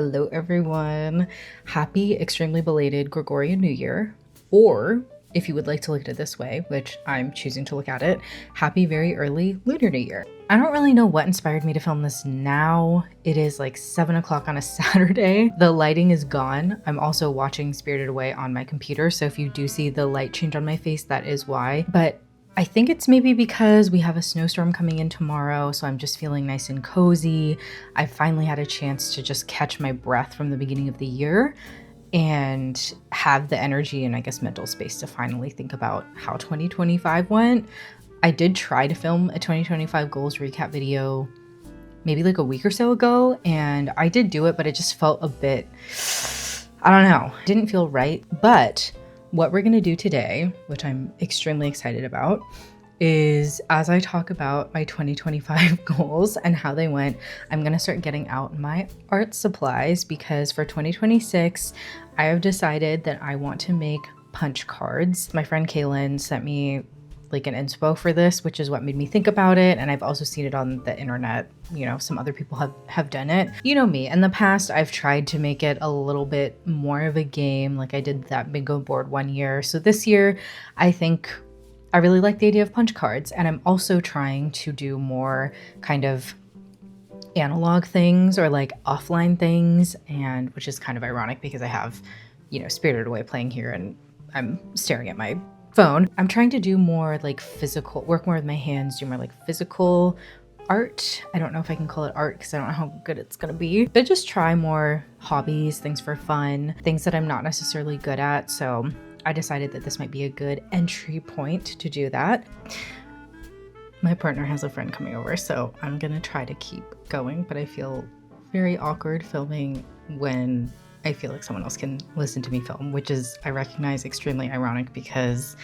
Hello everyone. Happy extremely belated Gregorian New Year, or if you would like to look at it this way, which I'm choosing to look at it, happy very early Lunar New Year. I don't really know what inspired me to film this now. It is like 7 o'clock on a Saturday. The lighting is gone. I'm also watching Spirited Away on my computer, so if you do see the light change on my face, that is why. But I think it's maybe because we have a snowstorm coming in tomorrow, so I'm just feeling nice and cozy. I finally had a chance to just catch my breath from the beginning of the year and have the energy and I guess mental space to finally think about how 2025 went. I did try to film a 2025 goals recap video maybe like a week or so ago, and I did do it, but it just felt a bit, I don't know, didn't feel right. But what we're gonna do today, which I'm extremely excited about, is as I talk about my 2025 goals and how they went, I'm gonna start getting out my art supplies because for 2026, I have decided that I want to make punch cards. My friend Kaylin sent me like an inspo for this, which is what made me think about it. And I've also seen it on the internet. You know, some other people have done it. You know me, in the past, I've tried to make it a little bit more of a game. Like I did that bingo board one year. So this year, I think I really like the idea of punch cards. And I'm also trying to do more kind of analog things or like offline things. And which is kind of ironic because I have, you know, Spirited Away playing here and I'm staring at my phone. I'm trying to do more like physical, work more with my hands, do more like physical art. I don't know if I can call it art because I don't know how good it's gonna be, but just try more hobbies, things for fun, things that I'm not necessarily good at. So I decided that this might be a good entry point to do that. My partner has a friend coming over, so I'm gonna try to keep going, but I feel very awkward filming when I feel like someone else can listen to me film, which is, I recognize, extremely ironic because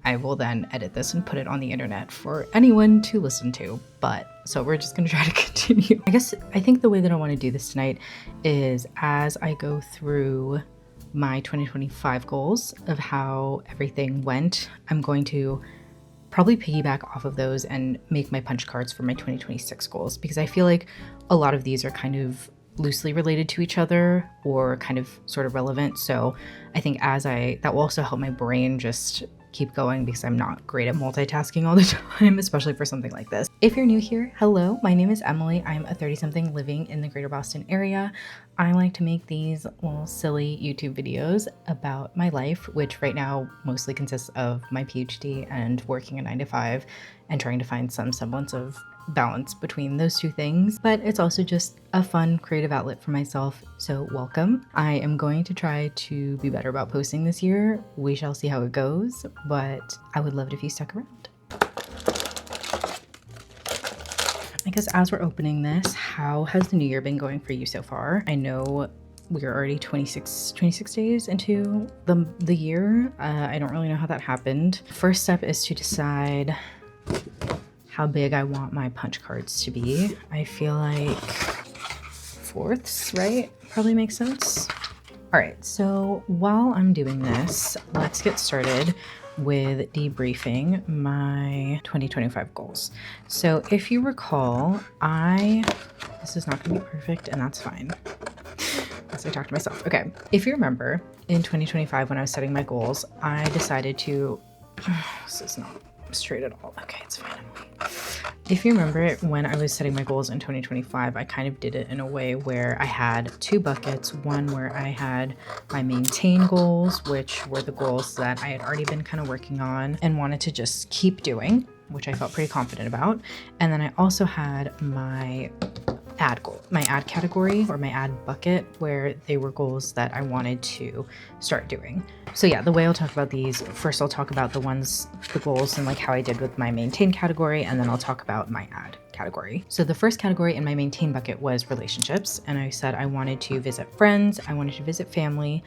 I will then edit this and put it on the internet for anyone to listen to. But so we're just gonna try to continue. I think the way that I want to do this tonight is as I go through my 2025 goals of how everything went, I'm going to probably piggyback off of those and make my punch cards for my 2026 goals, because I feel like a lot of these are kind of loosely related to each other or kind of sort of relevant. So I think that will also help my brain just keep going because I'm not great at multitasking all the time, especially for something like this. If you're new here, hello, my name is Emily. I'm a 30-something living in the greater Boston area. I like to make these little silly YouTube videos about my life, which right now mostly consists of my PhD and working a 9-to-5 and trying to find some semblance of balance between those two things, but it's also just a fun creative outlet for myself, so welcome. I am going to try to be better about posting this year. We shall see how it goes, but I would love it if you stuck around. I guess as we're opening this, how has the new year been going for you so far? I know we're already 26 days into the year. I don't really know how that happened. First step is to decide how big I want my punch cards to be. I feel like fourths, right? Probably makes sense. All right, so while I'm doing this, let's get started with debriefing my 2025 goals. So if you recall, this is not gonna be perfect and that's fine. As I talk to myself. Okay, if you remember in 2025 when I was setting my goals, I decided to, this is not straight at all. Okay, it's fine. If you remember when I was setting my goals in 2025, I kind of did it in a way where I had two buckets. One where I had my maintain goals, which were the goals that I had already been kind of working on and wanted to just keep doing, which I felt pretty confident about. And then I also had my ad goal, my ad category or my ad bucket, where they were goals that I wanted to start doing. So yeah, the way I'll talk about these, first I'll talk about the goals and like how I did with my maintain category, and then I'll talk about my ad category. So the first category in my maintain bucket was relationships. And I said I wanted to visit friends, I wanted to visit family,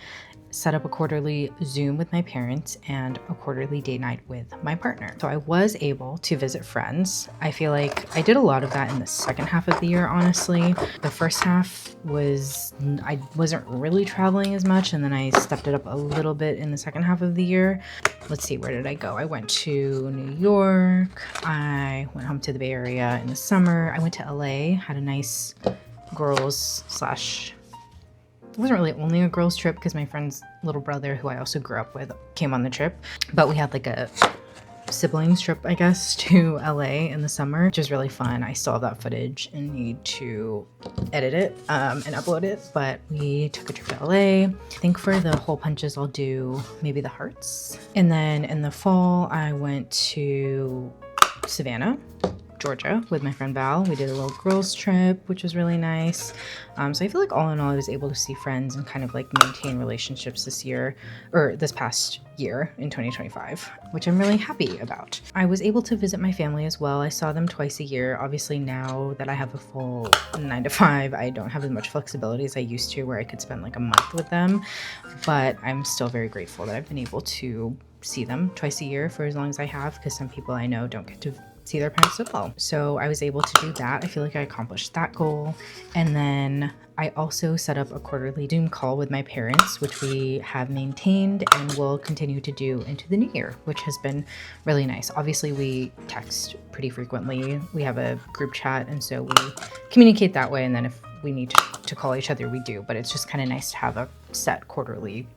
set up a quarterly Zoom with my parents and a quarterly date night with my partner. So I was able to visit friends. I feel like I did a lot of that in the second half of the year, honestly. The first half I wasn't really traveling as much, and then I stepped it up a little bit in the second half of the year. Let's see, where did I go? I went to New York. I went home to the Bay Area in the summer. I went to LA, had a nice girls / It wasn't really only a girls' trip because my friend's little brother, who I also grew up with, came on the trip. But we had like a siblings trip, I guess, to LA in the summer, which is really fun. I still have that footage and need to edit it and upload it. But we took a trip to LA. I think for the hole punches, I'll do maybe the hearts. And then in the fall, I went to Savannah, Georgia with my friend Val. We did a little girls trip, which was really nice. So I feel like all in all, I was able to see friends and kind of like maintain relationships this year, or this past year in 2025, which I'm really happy about. I was able to visit my family as well. I saw them twice a year. Obviously now that I have a full 9 to 5, I don't have as much flexibility as I used to where I could spend like a month with them, but I'm still very grateful that I've been able to see them twice a year for as long as I have, because some people I know don't get to see their parents so well. So I was able to do that. I feel like I accomplished that goal. And then I also set up a quarterly Zoom call with my parents, which we have maintained and will continue to do into the new year, which has been really nice. Obviously, we text pretty frequently. We have a group chat, and so we communicate that way. And then if we need to call each other, we do. But it's just kind of nice to have a set quarterly,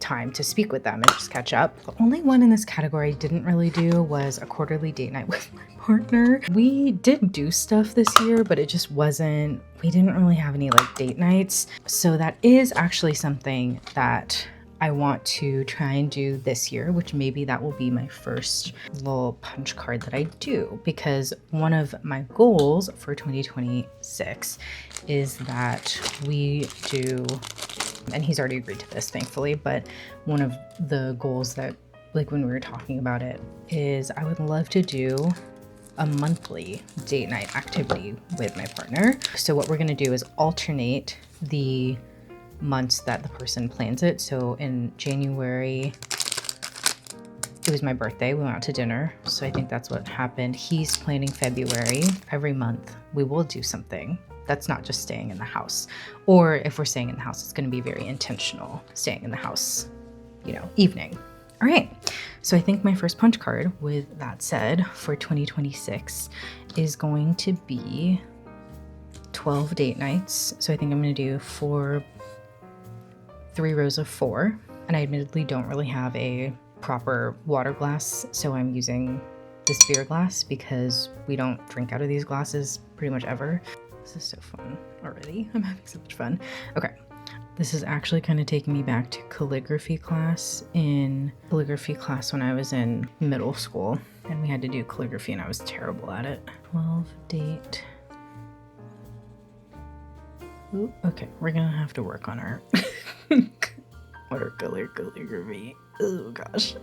time to speak with them and just catch up. The only one in this category I didn't really do was a quarterly date night with my partner. We did do stuff this year, but it just wasn't, we didn't really have any like date nights. So that is actually something that I want to try and do this year, which maybe that will be my first little punch card that I do, because one of my goals for 2026 is that we do, and he's already agreed to this, thankfully, but one of the goals that, like when we were talking about it, is I would love to do a monthly date night activity with my partner. So what we're gonna do is alternate the months that the person plans it. So in January, it was my birthday, we went out to dinner. So I think that's what happened. He's planning February. Every month we will do something that's not just staying in the house. Or if we're staying in the house, it's gonna be very intentional staying in the house, evening. All right, so I think my first punch card, with that said, for 2026 is going to be 12 date nights. So I think I'm gonna do 3 rows of 4. And I admittedly don't really have a proper water glass, so I'm using this beer glass because we don't drink out of these glasses pretty much ever. This is so fun already. I'm having so much fun. Okay. This is actually kind of taking me back to calligraphy class when I was in middle school, and we had to do calligraphy and I was terrible at it. 12 date. Ooh, okay, we're gonna have to work on our watercolor calligraphy. Oh gosh.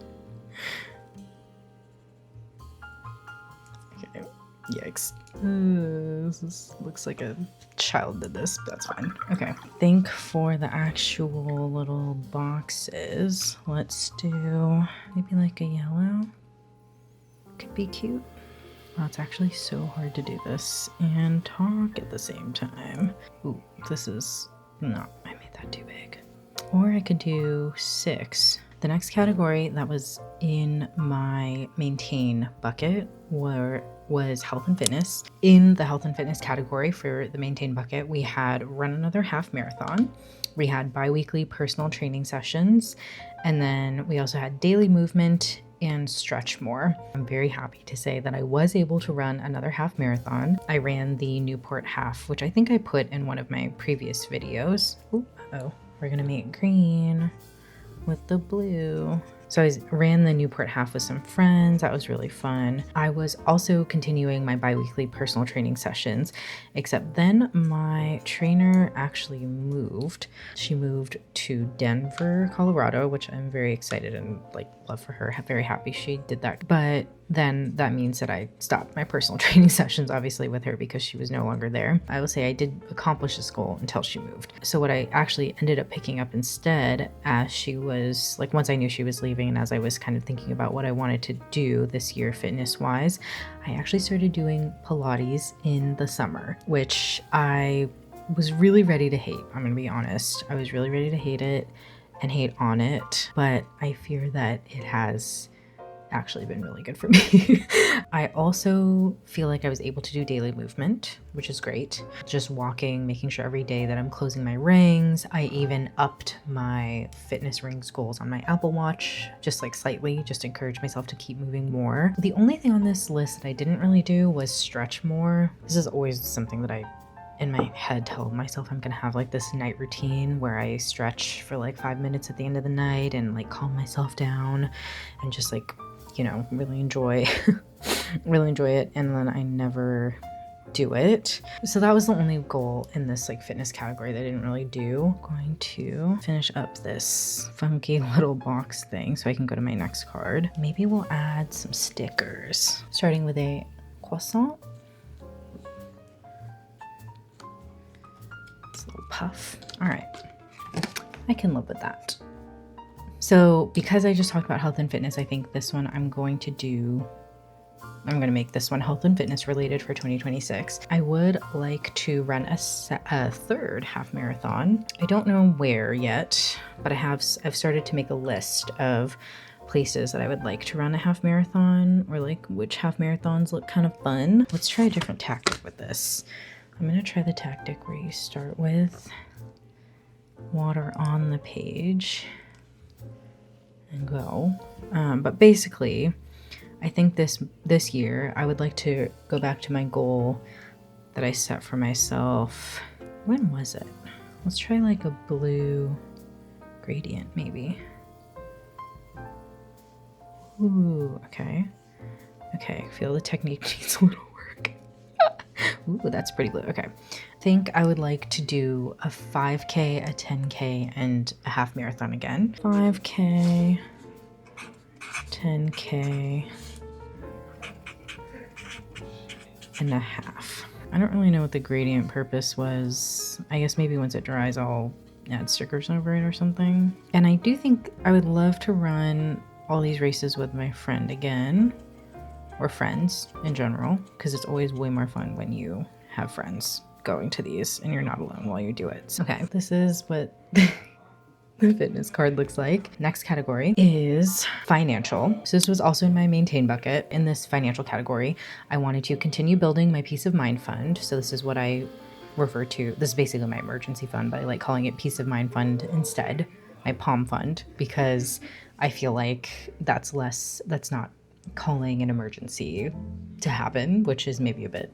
Okay, yikes. This looks like a child did this, but that's fine. Okay, I think for the actual little boxes, let's do maybe like a yellow. Could be cute. Oh, it's actually so hard to do this and talk at the same time. Ooh, this is not, I made that too big. Or I could do 6. The next category that was in my maintain bucket was health and fitness. In the health and fitness category for the maintain bucket, we had run another half marathon. We had bi-weekly personal training sessions, and then we also had daily movement and stretch more. I'm very happy to say that I was able to run another half marathon. I ran the Newport half, which I think I put in one of my previous videos. Ooh, uh-oh, we're gonna make green with the blue. So I ran the Newport half with some friends. That was really fun. I was also continuing my bi-weekly personal training sessions, except then my trainer actually moved. She moved to Denver, Colorado, which I'm very excited and love for her. I'm very happy she did that. But then that means that I stopped my personal training sessions, obviously, with her because she was no longer there. I will say I did accomplish this goal until she moved. So what I actually ended up picking up instead, as she was, once I knew she was leaving and as I was kind of thinking about what I wanted to do this year fitness-wise, I actually started doing Pilates in the summer, which I was really ready to hate. I'm gonna be honest. I was really ready to hate it and hate on it, but I fear that it has actually been really good for me. I also feel like I was able to do daily movement, which is great. Just walking, making sure every day that I'm closing my rings. I even upped my fitness rings goals on my Apple Watch, just like slightly, just to encourage myself to keep moving more. The only thing on this list that I didn't really do was stretch more. This is always something that I in my head tell myself I'm gonna have like this night routine where I stretch for like 5 minutes at the end of the night and like calm myself down and just like, you know, really enjoy it, and then I never do it. So that was the only goal in this like fitness category that I didn't really do. I'm going to finish up this funky little box thing so I can go to my next card. Maybe we'll add some stickers, starting with a croissant. It's a little puff. All right, I can live with that. So because I just talked about health and fitness, I think this one I'm going to make this one health and fitness related for 2026. I would like to run a third half marathon. I don't know where yet, but I've started to make a list of places that I would like to run a half marathon, or like which half marathons look kind of fun. Let's try a different tactic with this. I'm gonna try the tactic where you start with water on the page and go. But basically, I think this year I would like to go back to my goal that I set for myself. When was it? Let's try like a blue gradient maybe. Ooh, okay. Okay, I feel the technique needs a little work. Ooh, that's pretty blue. Okay. I think I would like to do a 5K, a 10K, and a half marathon again. 5K, 10K, and a half. I don't really know what the gradient purpose was. I guess maybe once it dries, I'll add stickers over it or something. And I do think I would love to run all these races with my friend again, or friends in general, because it's always way more fun when you have friends going to these and you're not alone while you do it. So, okay, this is what the fitness card looks like. Next category is financial. So this was also in my maintain bucket. In this financial category, I wanted to continue building my peace of mind fund. So this is what I refer to. This is basically my emergency fund, but I like calling it peace of mind fund instead, my POM fund, because I feel like that's not calling an emergency to happen, which is maybe a bit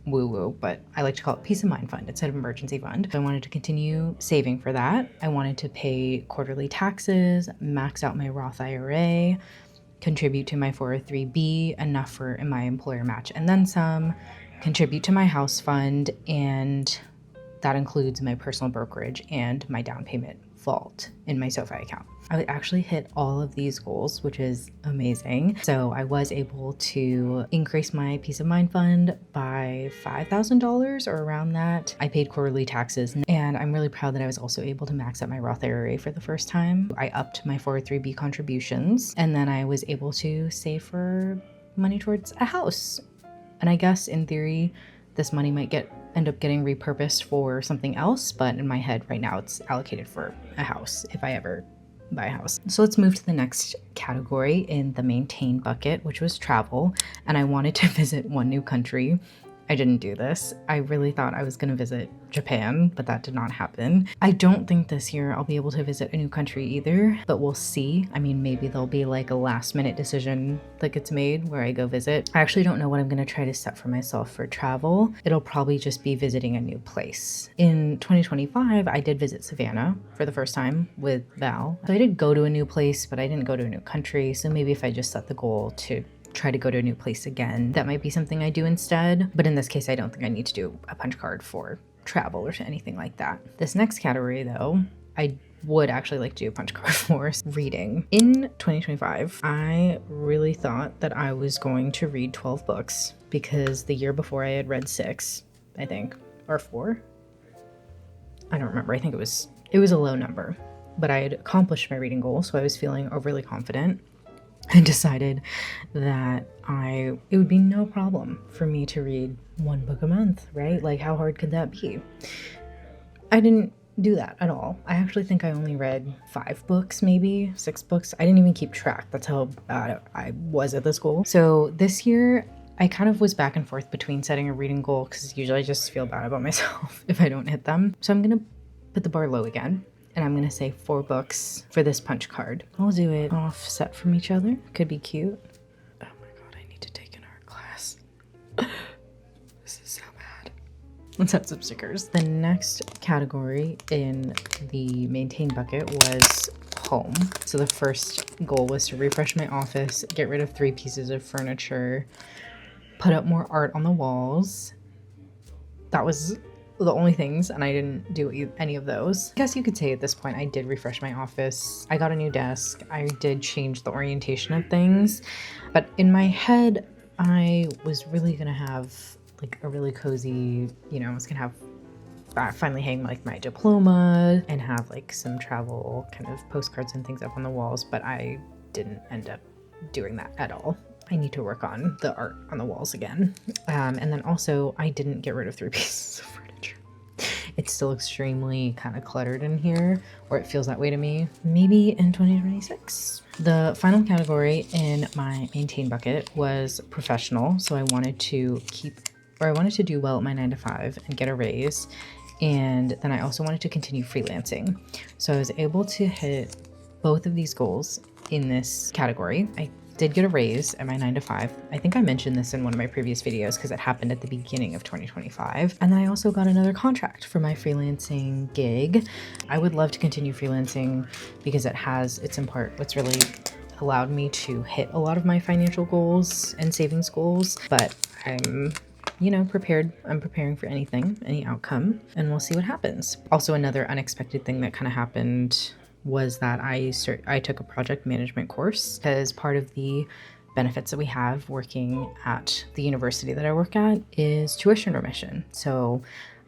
woo-woo, but I like to call it peace of mind fund instead of emergency fund. So I wanted to continue saving for that. I wanted to pay quarterly taxes, max out my Roth IRA, contribute to my 403b, enough for my employer match and then some, contribute to my house fund, and that includes my personal brokerage and my down payment vault in my SoFi account. I actually hit all of these goals, which is amazing. So I was able to increase my peace of mind fund by $5,000 or around that. I paid quarterly taxes, and I'm really proud that I was also able to max out my Roth IRA for the first time. I upped my 403b contributions, and then I was able to save for money towards a house. And I guess in theory, this money might end up getting repurposed for something else, but in my head right now it's allocated for a house if I ever buy a house. So let's move to the next category in the maintain bucket, which was travel. And I wanted to visit one new country. I didn't do this. I really thought I was going to visit Japan, but that did not happen. I don't think this year I'll be able to visit a new country either, but we'll see. I mean, maybe there'll be like a last minute decision that gets made where I go visit. I actually don't know what I'm going to try to set for myself for travel. It'll probably just be visiting a new place. In 2025, I did visit Savannah for the first time with Val. So I did go to a new place, but I didn't go to a new country. So maybe if I just set the goal to try to go to a new place again, that might be something I do instead. But in this case, I don't think I need to do a punch card for travel or anything like that. This next category though, I would actually like to do a punch card for reading. In 2025, I really thought that I was going to read 12 books because the year before I had read 6, I think, or 4. I don't remember. I think it was a low number, but I had accomplished my reading goal, so I was feeling overly confident. I decided that it would be no problem for me to read 1 book a month, right? Like, how hard could that be? I didn't do that at all. I actually think I only read 5 books, maybe 6 books. I didn't even keep track. That's how bad I was at this goal. So this year I kind of was back and forth between setting a reading goal, because usually I just feel bad about myself if I don't hit them. So I'm gonna put the bar low again, and I'm gonna say 4 books for this punch card. I'll do it offset from each other. Could be cute. Oh my god, I need to take an art class. This is so bad. Let's have some stickers. The next category in the maintain bucket was home. So the first goal was to refresh my office, get rid of 3 pieces of furniture, put up more art on the walls. That was the only things, and I didn't do any of those. I guess you could say at this point I did refresh my office. I got a new desk. I did change the orientation of things, but in my head I was really gonna have like a really cozy, you know, I was gonna have finally hang like my diploma and have like some travel kind of postcards and things up on the walls, but I didn't end up doing that at all. I need to work on the art on the walls again. And then also I didn't get rid of 3 pieces of furniture. It's still extremely kind of cluttered in here, or it feels that way to me. Maybe in 2026. The final category in my maintain bucket was professional. So I wanted to do well at my 9 to 5 and get a raise. And then I also wanted to continue freelancing. So I was able to hit both of these goals in this category. I did get a raise at my 9 to 5. I think I mentioned this in one of my previous videos because it happened at the beginning of 2025. And then I also got another contract for my freelancing gig. I would love to continue freelancing because it's in part what's really allowed me to hit a lot of my financial goals and savings goals. But I'm prepared. I'm preparing for anything, any outcome, and we'll see what happens. Also, another unexpected thing that kind of happened was that I took a project management course, because part of the benefits that we have working at the university that I work at is tuition remission. So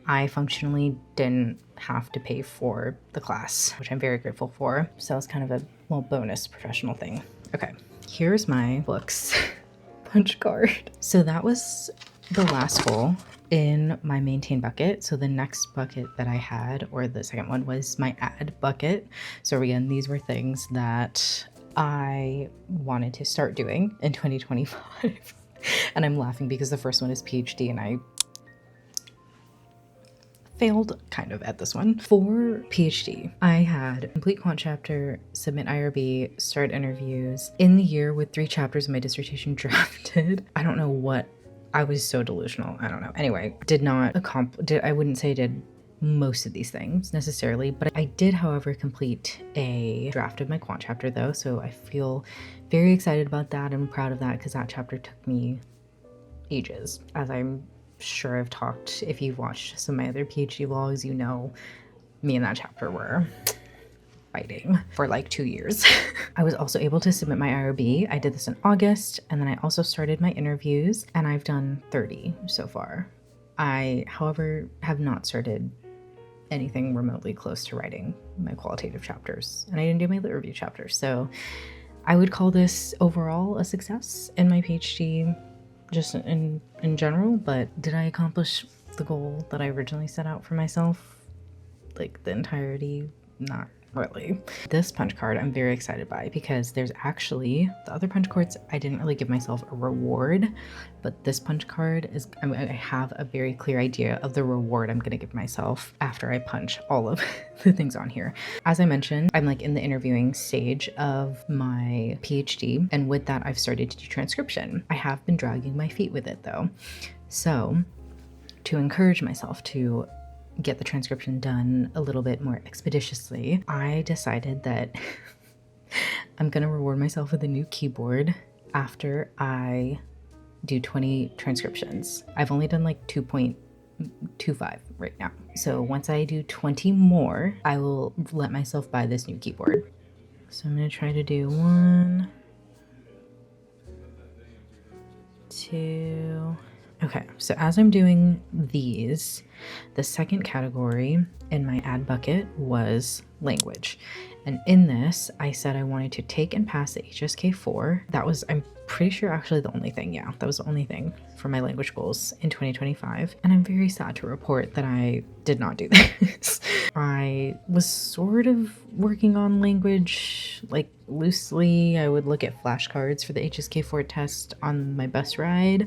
I functionally didn't have to pay for the class, which I'm very grateful for. So it's kind of a little bonus professional thing. Okay, here's my books punch card. So that was the last goal in my maintain bucket. So the next bucket that I had, or the second one, was my add bucket. So again, these were things that I wanted to start doing in 2025. And I'm laughing because the first one is PhD, and I failed kind of at this one. For PhD, I had complete quant chapter, submit IRB, start interviews in the year with 3 chapters of my dissertation drafted. I don't know what, I was so delusional. I don't know. Anyway, I wouldn't say I did most of these things necessarily, but I did, however, complete a draft of my quant chapter though. So I feel very excited about that and proud of that, because that chapter took me ages. As I'm sure I've talked, if you've watched some of my other PhD vlogs, you know me and that chapter were fighting for like 2 years. I was also able to submit my IRB. I did this in August, and then I also started my interviews, and I've done 30 so far. I, however, have not started anything remotely close to writing my qualitative chapters, and I didn't do my lit review chapters. So I would call this overall a success in my PhD, just in general. But did I accomplish the goal that I originally set out for myself? Like the entirety? Not really. This punch card I'm very excited by, because there's actually, the other punch cards I didn't really give myself a reward, but this punch card is, I have a very clear idea of the reward I'm gonna give myself after I punch all of the things on here. As I mentioned, I'm like in the interviewing stage of my PhD, and with that I've started to do transcription. I have been dragging my feet with it though. So to encourage myself to get the transcription done a little bit more expeditiously, I decided that I'm gonna reward myself with a new keyboard after I do 20 transcriptions. I've only done like 2.25 right now. So once I do 20 more, I will let myself buy this new keyboard. So I'm gonna try to do 1, 2. Okay, so as I'm doing these, the second category in my add bucket was language. And in this, I said I wanted to take and pass the HSK4. That was, I'm pretty sure, actually the only thing. Yeah, that was the only thing for my language goals in 2025. And I'm very sad to report that I did not do this. I was sort of working on language, like loosely. I would look at flashcards for the HSK4 test on my bus ride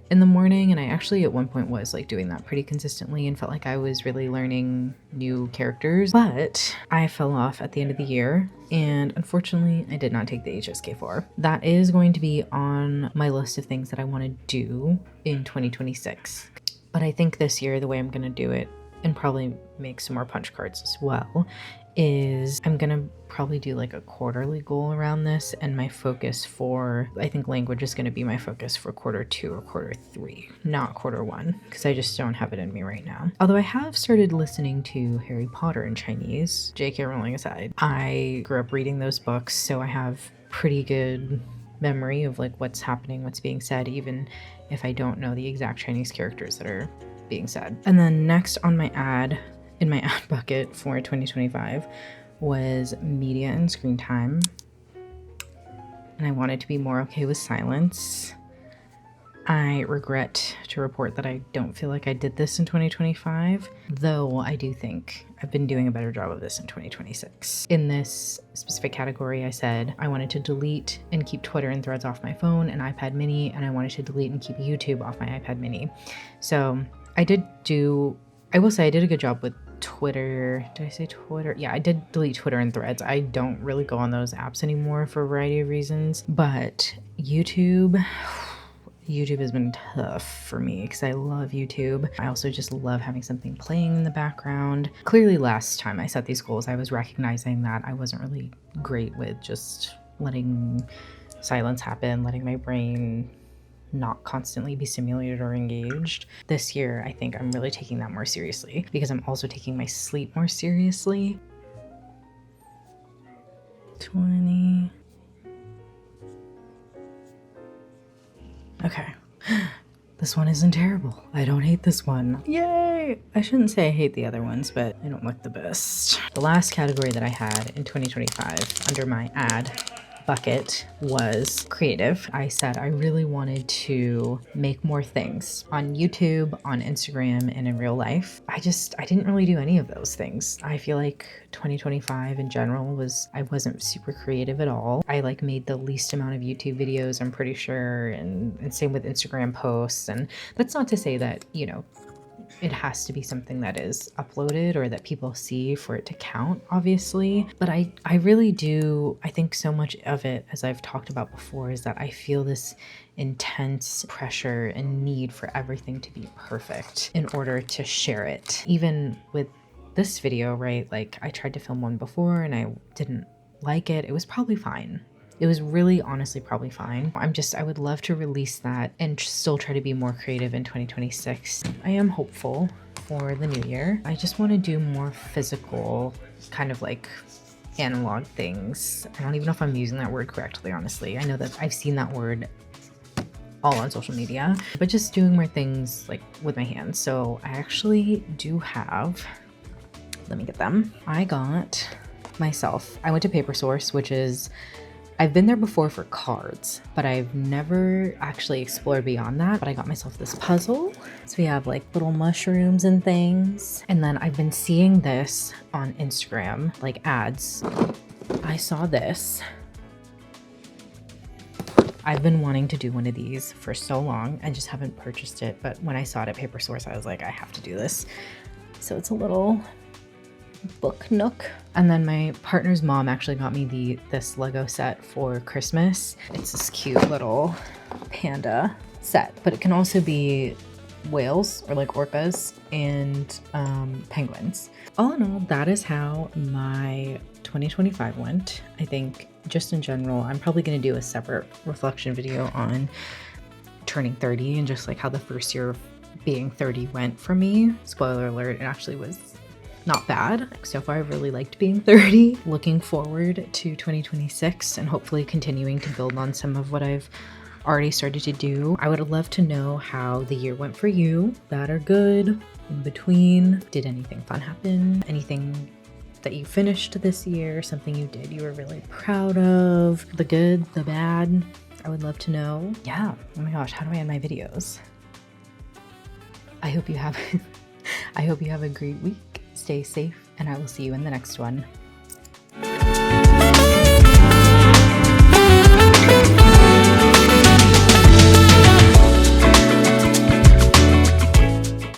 in the morning, and I actually at one point was like doing that pretty consistently and felt like I was really learning new characters, but I fell off at the end of the year and unfortunately I did not take the HSK4. That is going to be on my list of things that I want to do in 2026, but I think this year the way I'm going to do it, and probably make some more punch cards as well, is I'm gonna probably do like a quarterly goal around this, and my focus for, I think language is gonna be my focus for quarter 2 or quarter 3, not quarter 1, because I just don't have it in me right now. Although I have started listening to Harry Potter in Chinese, JK Rowling aside. I grew up reading those books, so I have pretty good memory of like what's happening, what's being said, even if I don't know the exact Chinese characters that are being said. And then next on my ad, in my ad bucket for 2025 was media and screen time. And I wanted to be more okay with silence. I regret to report that I don't feel like I did this in 2025, though I do think I've been doing a better job of this in 2026. In this specific category, I said I wanted to delete and keep Twitter and Threads off my phone and iPad mini, and I wanted to delete and keep YouTube off my iPad mini. So I will say I did a good job with Twitter. Did I say Twitter? Yeah, I did delete Twitter and Threads. I don't really go on those apps anymore for a variety of reasons, but YouTube has been tough for me because I love YouTube. I also just love having something playing in the background. Clearly last time I set these goals, I was recognizing that I wasn't really great with just letting silence happen, letting my brain not constantly be stimulated or engaged. This year, I think I'm really taking that more seriously because I'm also taking my sleep more seriously. 20. Okay. This one isn't terrible. I don't hate this one. Yay! I shouldn't say I hate the other ones, but they don't look the best. The last category that I had in 2025 under my ad bucket was creative. I said I really wanted to make more things on YouTube, on Instagram, and in real life. I didn't really do any of those things. I feel like 2025 in general I wasn't super creative at all. I like made the least amount of YouTube videos, I'm pretty sure, and same with Instagram posts. And that's not to say that, you know, it has to be something that is uploaded or that people see for it to count, obviously. But I really do, I think so much of it, as I've talked about before, is that I feel this intense pressure and need for everything to be perfect in order to share it. Even with this video, right? Like I tried to film one before and I didn't like it. It was probably fine. It was really honestly probably fine. I would love to release that and still try to be more creative in 2026. I am hopeful for the new year. I just want to do more physical, kind of like analog things. I don't even know if I'm using that word correctly, honestly. I know that I've seen that word all on social media, but just doing more things like with my hands. So I actually do have, let me get them. I got myself, I went to Paper Source, which is, I've been there before for cards, but I've never actually explored beyond that. But I got myself this puzzle. So we have like little mushrooms and things. And then I've been seeing this on Instagram, like ads. I saw this. I've been wanting to do one of these for so long and just haven't purchased it. But when I saw it at Paper Source, I was like, I have to do this. So it's a little book nook. And then my partner's mom actually got me this Lego set for Christmas. It's this cute little panda set, but it can also be whales or like orcas and penguins. All in all, that is how my 2025 went. I think just in general, I'm probably going to do a separate reflection video on turning 30 and just like how the first year of being 30 went for me. Spoiler alert, it actually was not bad. So far, I've really liked being 30. Looking forward to 2026 and hopefully continuing to build on some of what I've already started to do. I would love to know how the year went for you, bad or good, in between. Did anything fun happen? Anything that you finished this year, something you did you were really proud of, the good, the bad. I would love to know. Yeah, oh my gosh, how do I end my videos? I hope you have I hope you have a great week. Stay safe, and I will see you in the next one.